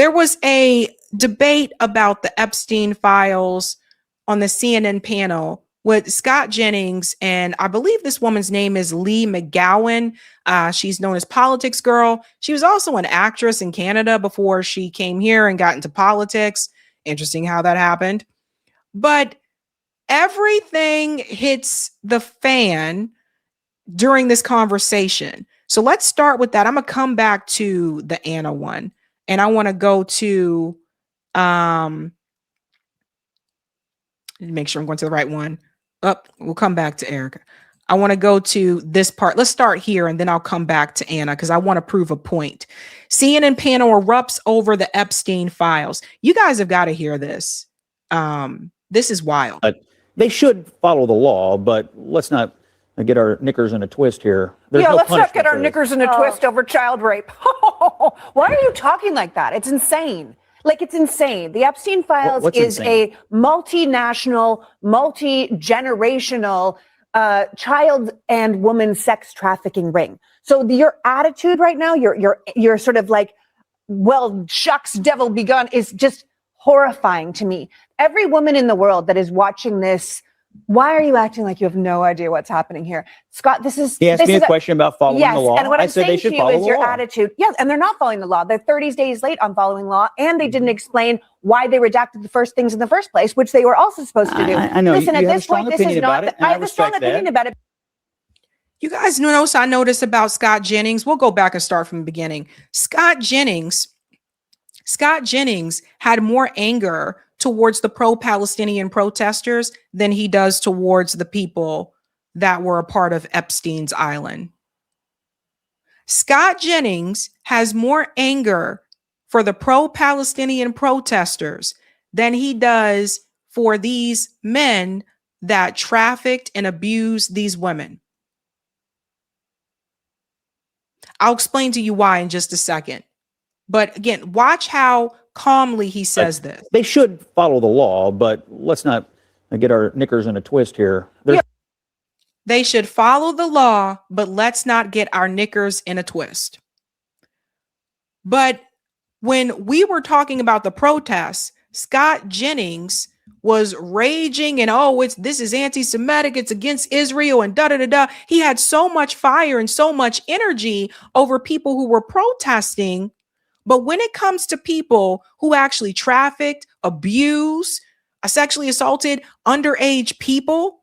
There was a debate about the Epstein files on the CNN panel with Scott Jennings, and I believe this woman's name is Lee McGowan. She's known as Politics Girl. She was also an actress in Canada before she came here and got into politics. Interesting how that happened. But everything hits the fan during this conversation. So let's start with that. I'm going to come back to the Anna one, and I want to go to make sure I'm going to the right one. We'll come back to Erica. I want to go to this part. Let's start here, and then I'll come back to Anna because I want to prove a point. CNN panel erupts over the Epstein files. You guys have got to hear this. This is wild. They should follow the law, but let's not get our knickers in a twist here. Let's not get our knickers in a twist over child rape. Why are you talking like that? It's insane. Like, it's insane. The Epstein files is a multinational, multi-generational child and woman sex trafficking ring. So your attitude right now, you're sort of like, well, shucks, devil begun, is just horrifying to me. Every woman in the world that is watching this, why are you acting like you have no idea what's happening here? Scott, He asked me a question about following the law. And what I I'm said they saying should to you follow is the your law. attitude. Yes, and they're not following the law. They're 30 days late on following law, and they didn't explain why they redacted the first things in the first place, which they were also supposed to do. I know. Listen, you at have this a strong point, this opinion is not. about it, and I have a strong opinion about it. You guys notice I noticed about Scott Jennings. We'll go back and start from the beginning. Scott Jennings had more anger towards the pro-Palestinian protesters than he does towards the people that were a part of Epstein's island. Scott Jennings has more anger for the pro-Palestinian protesters than he does for these men that trafficked and abused these women. I'll explain to you why in just a second. But again, watch how calmly he says this. They should follow the law, but let's not get our knickers in a twist here. They should follow the law, but let's not get our knickers in a twist. But when we were talking about the protests, Scott Jennings was raging and this is anti-Semitic, it's against Israel and da-da-da-da. He had so much fire and so much energy over people who were protesting. But when it comes to people who actually trafficked, abused, sexually assaulted underage people,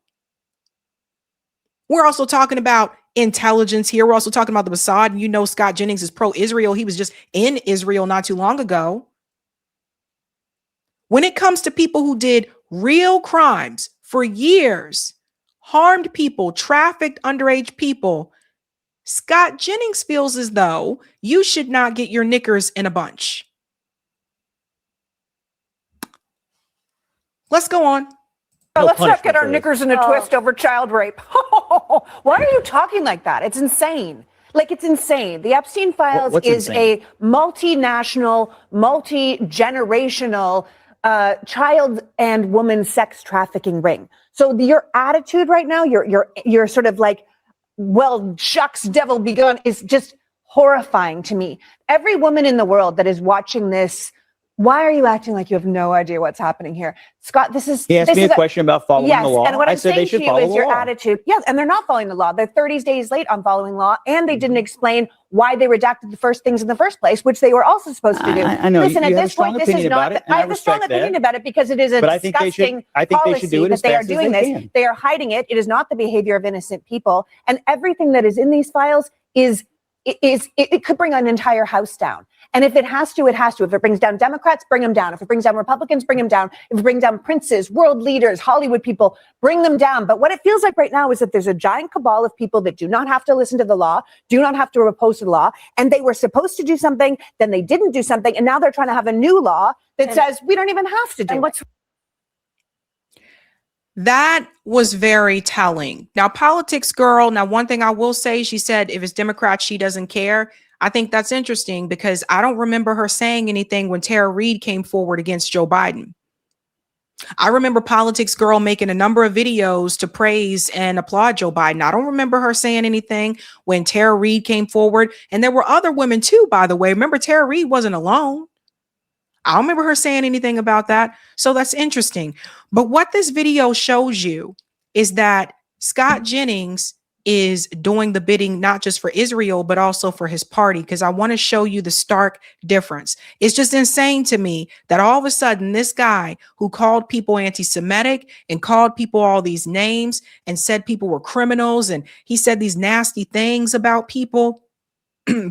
we're also talking about intelligence here. We're also talking about the Mossad. And you know, Scott Jennings is pro-Israel. He was just in Israel not too long ago. When it comes to people who did real crimes for years, harmed people, trafficked underage people, Scott Jennings feels as though you should not get your knickers in a bunch. Let's go on. Let's not get our knickers in a twist over child rape. Why are you talking like that? It's insane. Like, it's insane. The Epstein files is a multinational, multi-generational child and woman sex trafficking ring. So your attitude right now, you're sort of like, well, shucks, devil begun, is just horrifying to me. Every woman in the world that is watching this, why are you acting like you have no idea what's happening here? Scott, he asked me a question about following the law. And what I'm saying to you is your attitude. Yes, and they're not following the law. They're 30 days late on following law, and they didn't explain why they redacted the first things in the first place, which they were also supposed to do. I know. Listen, at this point, this is not. I have a strong opinion about it because it is a disgusting policy that they are doing this. They are hiding it. It is not the behavior of innocent people, and everything that is in these files it could bring an entire house down. And if it has to, it has to. If it brings down Democrats, bring them down. If it brings down Republicans, bring them down. If it brings down princes, world leaders, Hollywood people, bring them down. But what it feels like right now is that there's a giant cabal of people that do not have to listen to the law, do not have to oppose the law, and they were supposed to do something, then they didn't do something, and now they're trying to have a new law that says we don't even have to do it. That was very telling. Now, Politics Girl, one thing I will say, she said if it's Democrats, she doesn't care. I think that's interesting because I don't remember her saying anything when Tara Reid came forward against Joe Biden. I remember Politics Girl making a number of videos to praise and applaud Joe Biden. I don't remember her saying anything when Tara Reid came forward. And there were other women too, by the way. Remember, Tara Reid wasn't alone. I don't remember her saying anything about that. So that's interesting. But what this video shows you is that Scott Jennings is doing the bidding, not just for Israel, but also for his party, because I want to show you the stark difference. It's just insane to me that all of a sudden this guy who called people anti-Semitic and called people all these names and said people were criminals, and he said these nasty things about people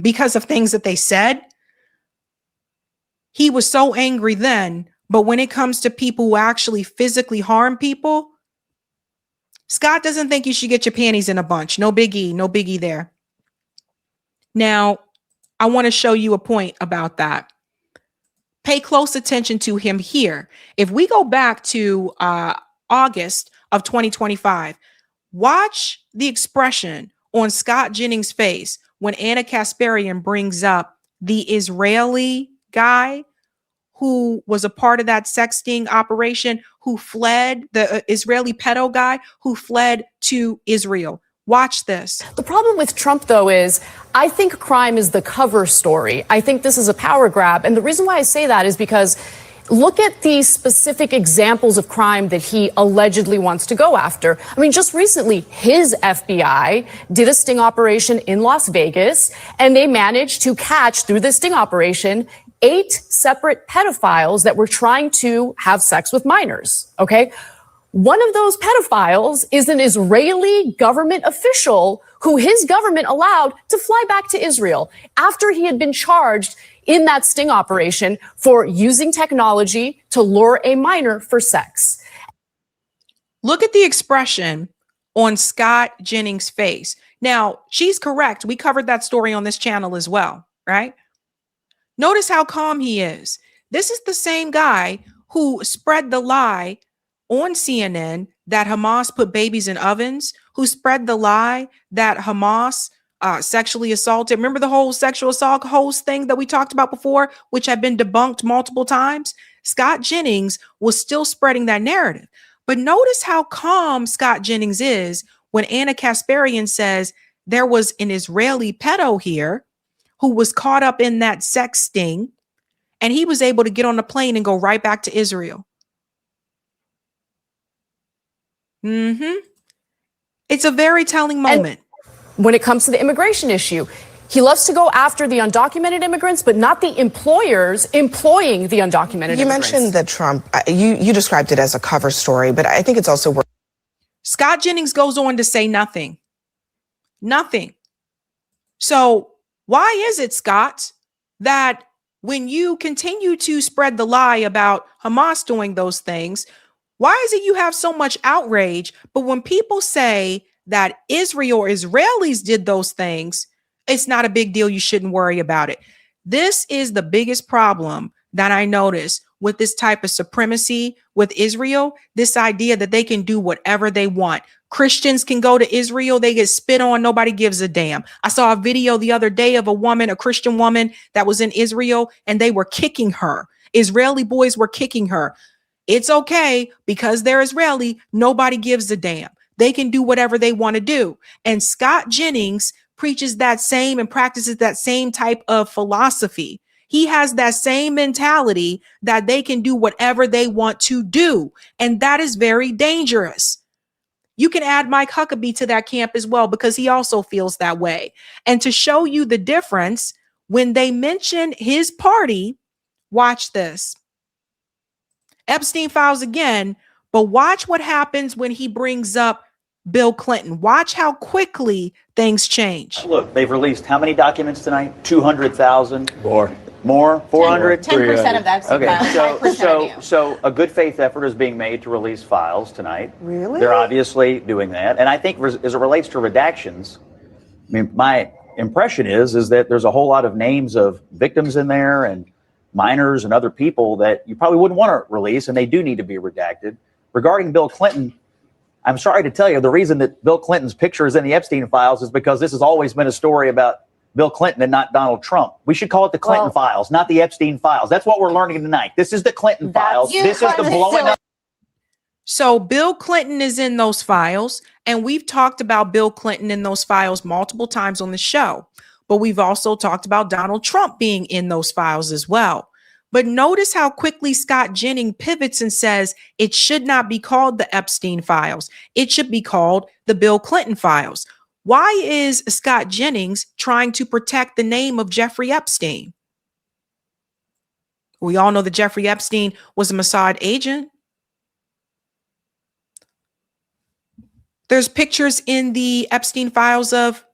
because of things that they said. He was so angry then, but when it comes to people who actually physically harm people, Scott doesn't think you should get your panties in a bunch. No biggie there. Now, I want to show you a point about that. Pay close attention to him here. If we go back to August of 2025, watch the expression on Scott Jennings' face when Anna Kasparian brings up the Israeli guy who was a part of that sexting operation, who fled, the Israeli pedo guy who fled to Israel. Watch this. The problem with Trump, though, is I think crime is the cover story. I think this is a power grab. And the reason why I say that is because look at the specific examples of crime that he allegedly wants to go after. I mean, just recently, his FBI did a sting operation in Las Vegas, and they managed to catch, through this sting operation, 8 separate pedophiles that were trying to have sex with minors. Okay. One of those pedophiles is an Israeli government official who his government allowed to fly back to Israel after he had been charged in that sting operation for using technology to lure a minor for sex. Look at the expression on Scott Jennings' face. Now, she's correct. We covered that story on this channel as well, right? Notice how calm he is. This is the same guy who spread the lie on CNN that Hamas put babies in ovens, who spread the lie that Hamas sexually assaulted. Remember the whole sexual assault host thing that we talked about before, which had been debunked multiple times? Scott Jennings was still spreading that narrative. But notice how calm Scott Jennings is when Anna Kasparian says there was an Israeli pedo here who was caught up in that sex sting, and he was able to get on a plane and go right back to Israel. It's a very telling moment. And when it comes to the immigration issue, he loves to go after the undocumented immigrants, but not the employers employing the undocumented immigrants. You mentioned that Trump, you described it as a cover story, but I think it's also worth. Scott Jennings goes on to say nothing. Nothing. So why is it, Scott, that when you continue to spread the lie about Hamas doing those things, why is it you have so much outrage? But when people say that Israel or Israelis did those things, it's not a big deal. You shouldn't worry about it. This is the biggest problem that I notice with this type of supremacy with Israel, this idea that they can do whatever they want. Christians can go to Israel, they get spit on, nobody gives a damn. I saw a video the other day of a woman, a Christian woman that was in Israel, and they were kicking her. Israeli boys were kicking her. It's okay because they're Israeli, nobody gives a damn. They can do whatever they want to do. And Scott Jennings preaches that same and practices that same type of philosophy. He has that same mentality that they can do whatever they want to do. And that is very dangerous. You can add Mike Huckabee to that camp as well, because he also feels that way. And to show you the difference, when they mention his party, watch this. Epstein files again, but watch what happens when he brings up Bill Clinton. Watch how quickly things change. Look, they've released how many documents tonight? 200,000? More? 400? 10% of that. Okay, so a good faith effort is being made to release files tonight. Really? They're obviously doing that. And I think as it relates to redactions, I mean, my impression is that there's a whole lot of names of victims in there and minors and other people that you probably wouldn't want to release, and they do need to be redacted. Regarding Bill Clinton, I'm sorry to tell you, the reason that Bill Clinton's picture is in the Epstein files is because this has always been a story about Bill Clinton and not Donald Trump. We should call it the Clinton files, not the Epstein files. That's what we're learning tonight. This is the Clinton files. This is the blowing up. So Bill Clinton is in those files, and we've talked about Bill Clinton in those files multiple times on the show, but we've also talked about Donald Trump being in those files as well. But notice how quickly Scott Jennings pivots and says it should not be called the Epstein files. It should be called the Bill Clinton files. Why is Scott Jennings trying to protect the name of Jeffrey Epstein? We all know that Jeffrey Epstein was a Mossad agent. There's pictures in the Epstein files of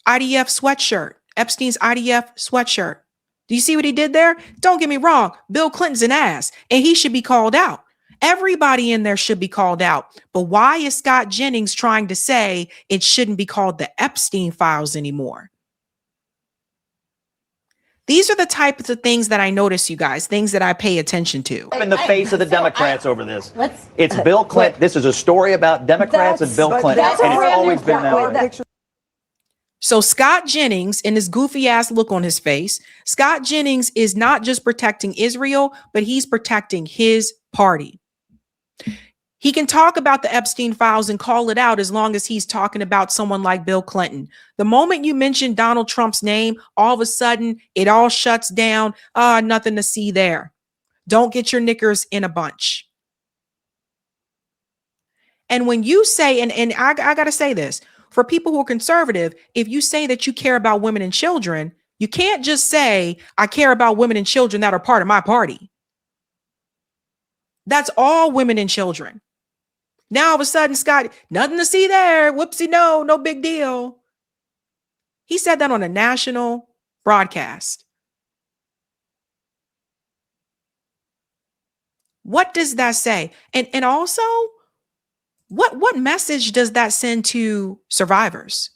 IDF sweatshirt, Epstein's IDF sweatshirt. Do you see what he did there? Don't get me wrong. Bill Clinton's an ass and he should be called out. Everybody in there should be called out. But why is Scott Jennings trying to say it shouldn't be called the Epstein files anymore? These are the types of things that I notice, you guys, things that I pay attention to. In the face of the Democrats over this. It's Bill Clinton. This is a story about Democrats and Bill Clinton. And it's always been that way. So Scott Jennings, and his goofy ass look on his face, Scott Jennings is not just protecting Israel, but he's protecting his party. He can talk about the Epstein files and call it out as long as he's talking about someone like Bill Clinton. The moment you mention Donald Trump's name, all of a sudden it all shuts down. Nothing to see there. Don't get your knickers in a bunch. And when you say, and I got to say this, for people who are conservative, if you say that you care about women and children, you can't just say, I care about women and children that are part of my party. That's all women and children. Now all of a sudden, Scott, nothing to see there. Whoopsie, no big deal. He said that on a national broadcast. What does that say? And also, what message does that send to survivors?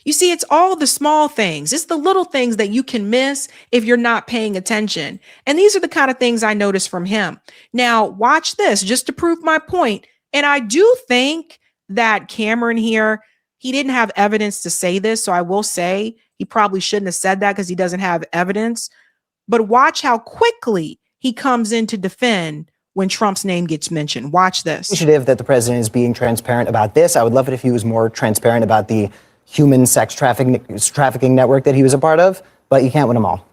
You see, it's all the small things. It's the little things that you can miss if you're not paying attention. And these are the kind of things I noticed from him. Now, watch this just to prove my point. And I do think that Cameron here, he didn't have evidence to say this. So I will say he probably shouldn't have said that because he doesn't have evidence. But watch how quickly he comes in to defend when Trump's name gets mentioned. Watch this. Initiative that the president is being transparent about this. I would love it if he was more transparent about the human sex trafficking network that he was a part of, but you can't win them all.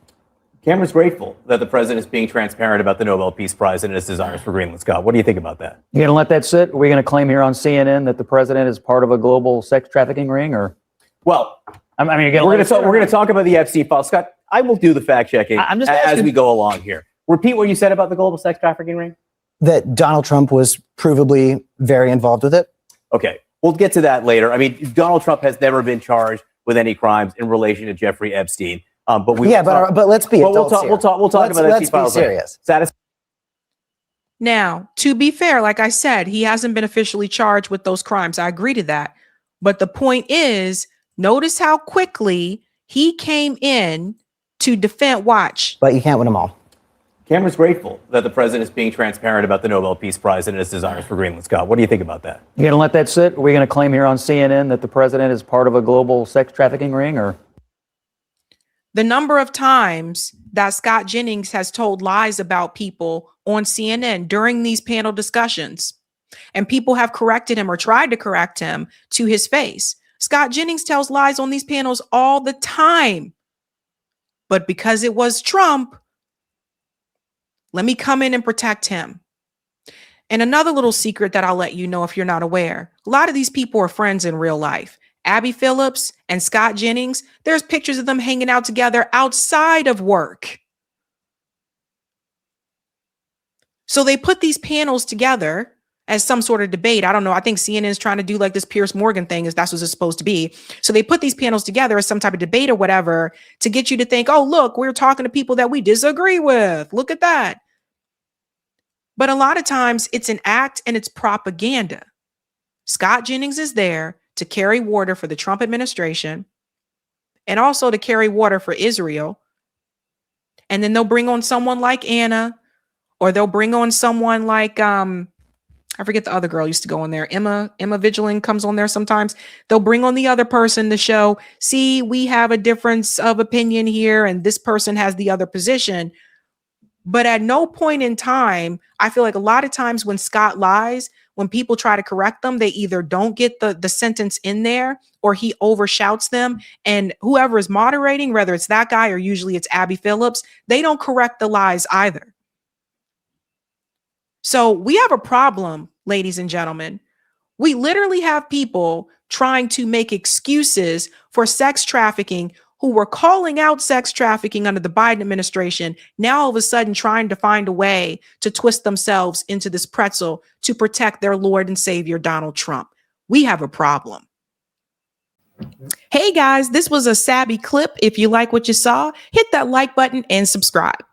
Cameron's grateful that the president is being transparent about the Nobel Peace Prize and his desires for Greenland. Scott, what do you think about that? You going to let that sit? Are we going to claim here on CNN that the president is part of a global sex trafficking ring? Or, well, I mean, we're going to talk about the Epstein files. Scott, I will do the fact checking as we go along here. Repeat what you said about the global sex trafficking ring. That Donald Trump was provably very involved with it. Okay. We'll get to that later. I mean, Donald Trump has never been charged with any crimes in relation to Jeffrey Epstein. But let's be adults here. We'll talk about Epstein files. Let's be serious. Now, to be fair, like I said, he hasn't been officially charged with those crimes. I agree to that. But the point is, notice how quickly he came in to defend. Watch. But you can't win them all. Cameron's grateful that the president is being transparent about the Nobel Peace Prize and his desires for Greenland. Scott, what do you think about that? You going to let that sit? Are we going to claim here on CNN that the president is part of a global sex trafficking ring? Or the number of times that Scott Jennings has told lies about people on CNN during these panel discussions, and people have corrected him or tried to correct him to his face. Scott Jennings tells lies on these panels all the time. But because it was Trump, let me come in and protect him. And another little secret that I'll let you know if you're not aware, a lot of these people are friends in real life. Abby Phillips and Scott Jennings, there's pictures of them hanging out together outside of work. So they put these panels together as some sort of debate. I don't know. I think CNN is trying to do like this Piers Morgan thing, as that's what it's supposed to be. So they put these panels together as some type of debate or whatever to get you to think, oh, look, we're talking to people that we disagree with. Look at that. But a lot of times it's an act and it's propaganda. Scott Jennings is there to carry water for the Trump administration and also to carry water for Israel. And then they'll bring on someone like Anna, or they'll bring on someone like, I forget the other girl used to go on there. Emma Vigilant comes on there sometimes. They'll bring on the other person to show, see, we have a difference of opinion here, and this person has the other position. But at no point in time, I feel like a lot of times when Scott lies, when people try to correct them, they either don't get the sentence in there or he overshouts them. And whoever is moderating, whether it's that guy or usually it's Abby Phillips, they don't correct the lies either. So we have a problem, ladies and gentlemen. We literally have people trying to make excuses for sex trafficking who were calling out sex trafficking under the Biden administration, now all of a sudden trying to find a way to twist themselves into this pretzel to protect their Lord and Savior, Donald Trump. We have a problem. Hey guys, this was a Sabby clip. If you like what you saw, hit that like button and subscribe.